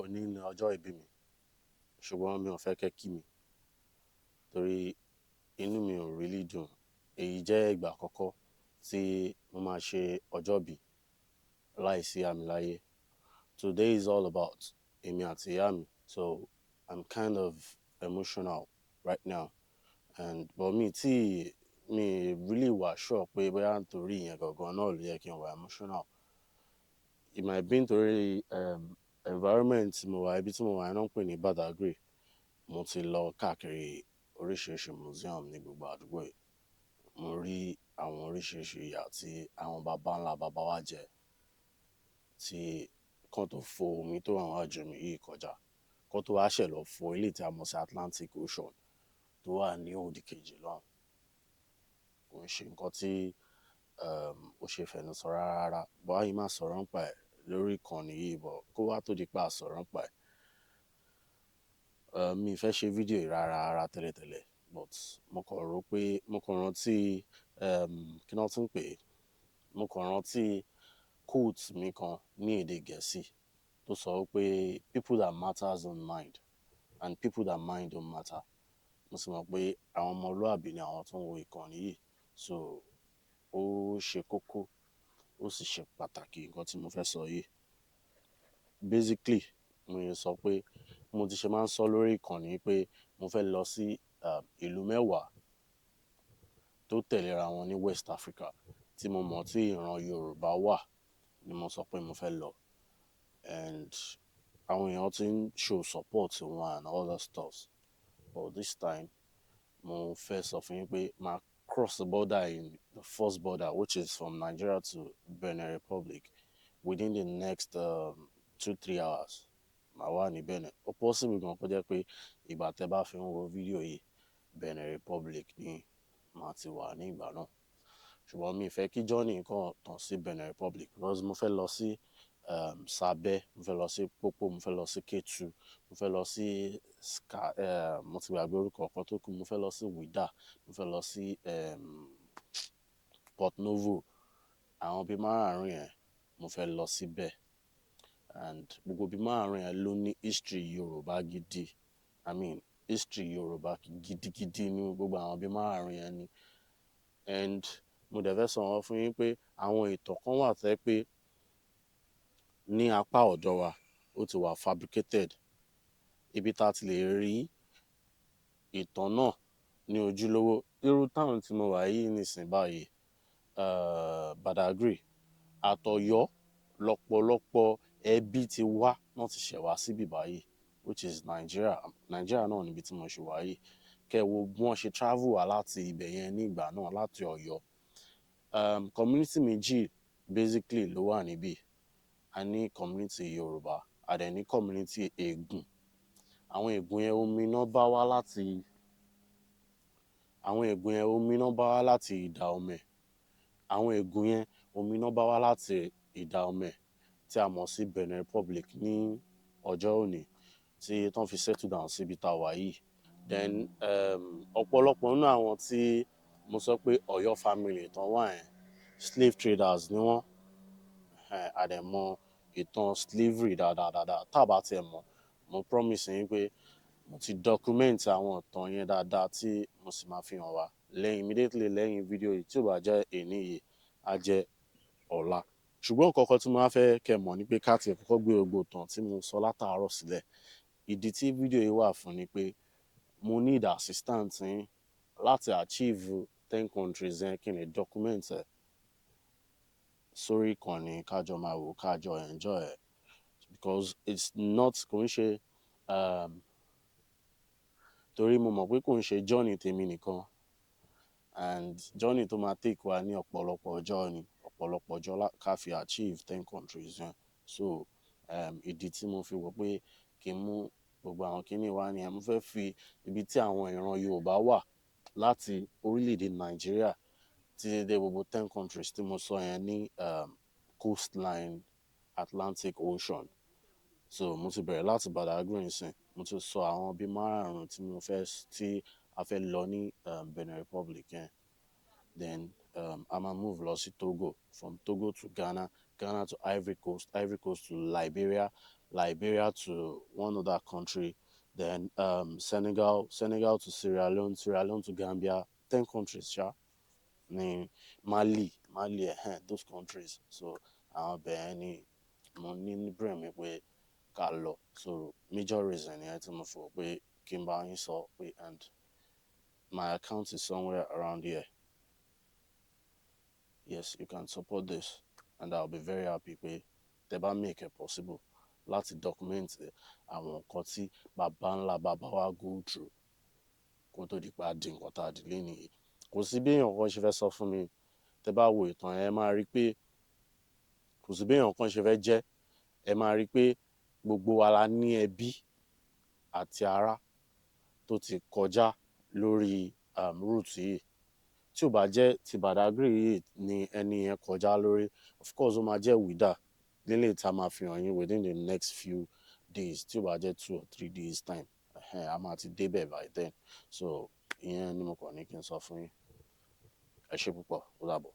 òní ni ọjọ́ ìbí mi ṣùgbọ́n mi ò fẹ́ kẹ́ kí mi torí inú mi ò really dùn. Èyí jẹ́ ìgbà àkọ́kọ́ tí mo máa ṣe ọjọ́bí láìsí àmì láyé. Today is all about èmi àti ìyá mi, so I'm kind of emotional right now. But mi really wà sure pé bóyá nítorí ìyẹn gangan náà ló yẹ kí n wà emotional. It might be nítorí environment tí mo wà, ibi tí mo wà náà ń pè ní Badagry. Mo ti lọ káàkiri oríṣiríṣi museum ní gbogbo àdúgbò yìí. Mo rí àwọn oríṣiríṣi ìyà tí àwọn baba ńlá baba wa jẹ tí kán tó fo omi tó wà níwájú mi yìí kọjá, kán tó wá ṣẹ̀ lọ fo eléyìí tí a mọ̀ sí Atlantic Ocean tó wà ní òdì kejì lọ́hùn. Kò ń ṣe nǹkan tí ó ṣe fẹnu sọ rárá. Báyìí máa sọ̀rọ̀ nípa ẹ̀ lórí ìkànnì yìí, bọ̀ kó wá tó di pa sọ̀rọ̀ nípa ẹ̀. Mi fẹ́ ṣe fídíò yìí rárá tẹ́lẹ̀tẹ́lẹ̀, but mo kàn rò pé mo kàn rántí kí ni wọ́n tún ń pè é? Mo kàn rántí quote mi kan ní èdè Gẹ̀ẹ́sì tó sọ pé people that matters don't mind and people that mind don't matter. Mo sì mọ̀ pé àwọn ọmọlúàbí ni àwọn tó ń wo ìkànnì yìí, so ó ṣe kókó ó sì ṣe pàtàkì nǹkan tí mo fẹ́ sọ yìí. Basically mo yẹ sọ pé mo ti ṣe máa ń sọ lórí ìkànnì pé mo fẹ́ lọ sí ìlú mẹ́wàá tó tẹ̀léra wọn ní West Africa tí mo mọ̀ tí ìran Yorùbá wà ni mo sọ pé mo fẹ́ lọ. And àwọn èèyàn ti ń show support wọn and all that stuff. But this time mo fẹ́ sọ fún yín pé máa cross the border in the first border, which is from Nigeria to Benin Republic, within the next 2-3 hours. Màá wà ní Benin. Ó possible gan kó jẹ́ pé ìgbà tẹ́ bá fi ń wo fídíò yìí, Benin Republic ni màá ti wà ní ìgbà náà. Ṣùgbọ́n mi fẹ́ kí journey kan tàn sí Benin Republic because mo fẹ́ lọ sí Sabẹ́, mo fẹ́ lọ sí Popo, mo fẹ́ lọ sí Ketu, mo fẹ́ lọ sí mo ti gbàgbé orúkọ kan tó kù, mo fẹ́ lọ sí Wida, mo fẹ́ lọ sí Port Novo. Àwọn ibi márààrún yẹn mo fẹ́ lọ síbẹ̀. And gbogbo ibi márààrún yẹn ló ní history Yorùbá gidi. I mean history Yorùbá gidigidi ní gbogbo àwọn ibi márààrún yẹn ni. And mo dẹ̀ fẹ́ sọ wọ́n fún yín pé àwọn ìtàn kan wà tẹ́ pé ní apá ọ̀dọ̀ wa ó ti wà fabricated. Ibi tá ti lè rí ìtàn náà ní ojúlówó. Irú town tí mo wà yìí nísìnyí báyìí, Badagry, àtọ̀yọ́ lọ́pọ̀lọpọ̀ ẹbí ti wá, wọ́n ti ṣẹ̀ wá síbí báyìí, which is Nigeria. Nigeria náà níbi tí mo ṣe wà yìí. Kẹ́ wo bí wọ́n ṣe travel wá láti ibẹ̀ yẹn ní ìgbà náà láti Ọ̀yọ́. Community méjì basically ló wà níbí. A ní community Yorùbá, a dẹ̀ ní community Ègùn. Àwọn Ègùn yẹn omi náà bá wá láti Ìdá Ọmẹ. Àwọn Ègùn yẹn omi náà bá wá láti Ìdá Ọmẹ tí a mọ̀ sí Benin Republic ní ọjọ́ òní tí tán fi settle down síbi tá a wà yìí. Then ọ̀pọ̀lọpọ̀ nínú àwọn tí mo sọ pé Ọ̀yọ́ family tán wà yẹn, slave traders ni wọ́n. A dẹ̀ mọ̀ ìtàn slavery dáadáa. Tá bá tiẹ̀ mọ̀, mo promise yín pé mo ti document àwọn ìtàn yẹn dáadáa tí mo sì máa fi hàn wá immediately lẹ́yìn fídíò yìí tí ò bá jẹ́ èní yìí á jẹ́ ọ̀la. Ṣùgbọ́n nǹkan kan tí mo máa fẹ́ kẹ́ mọ̀ ni pé ká tiẹ̀ kọ́kọ́ gbé gbogbo ìtàn tí mo sọ látàárọ̀ sílẹ̀. Ìdí tí fídíò yìí wà fún ni pé mo need assistance yín láti achieve 10 countries yẹn kí n lè document ẹ̀ sórí ìkànnì kájọ máa wò kájọ enjoy ẹ̀. Because it's not kò ń ṣe torí mo mọ̀ pé kò ń ṣe journey tèmi nìkan, and journey tó máa take wa ní ọ̀pọ̀lọpọ̀ ọjọ́ ká fi achieve 10 countries yẹn. So ìdí tí mo fi wò pé kí n mú gbogbo àwọn kíní wá ni mo fẹ́ fi ibi tí àwọn ìran Yorùbá wà láti orílẹ̀-èdè Nigeria títí dé gbogbo 10 countries tí mo sọ yẹn ní coastline Atlantic Ocean. So mo ti bẹ̀rẹ̀ láti Badagry nsìn, mo ti sọ àwọn ibi márààrún tí a fẹ́ lọ ní Benin Republic yẹn. Then a máa move lọ sí Togo, from Togo to Ghana, Ghana to Ivory Coast, Ivory Coast to Liberia, Liberia to one other country, then Senegal to Sierra Leone, Sierra Leone to Gambia, 10 countries, sha. Ní Mali, those countries. So àwọn bẹ̀rẹ̀ ni mo ní ní brain mi pé ká lọ. So major reason yẹn tí mo fò pé kí n bá yín sọ pé, and my account is somewhere around here. Yes, you can support this, and I'll be very happy pé tẹ́ bá make it possible láti document àwọn nǹkan tí bàbá ńlá bàbá wa go through kó tó di pa di nǹkan tá a dì lénìí. Kò sí bí èèyàn kan ṣe fẹ́ sọ fún mi, tẹ́ bá wo ìtàn ẹ máa rí pé kò sí bí èèyàn kan ṣe fẹ́ jẹ́, ẹ máa rí pé gbogbo wa la ní ẹbí àti ará tó ti kọjá lórí route yìí. Tí ò bá jẹ́ ti Badagry yìí ni ẹni yẹn kọjá lórí, of course ó máa jẹ́ Wida nílé tá a máa fi hàn yín within the next few days, tí ò bá jẹ́ 2 or 3 days time. A máa ti débẹ̀ by then. So ìyẹn ni mo kàn ní kí n sọ fún yín. Ẹ ṣé púpọ̀, ó dàbọ̀.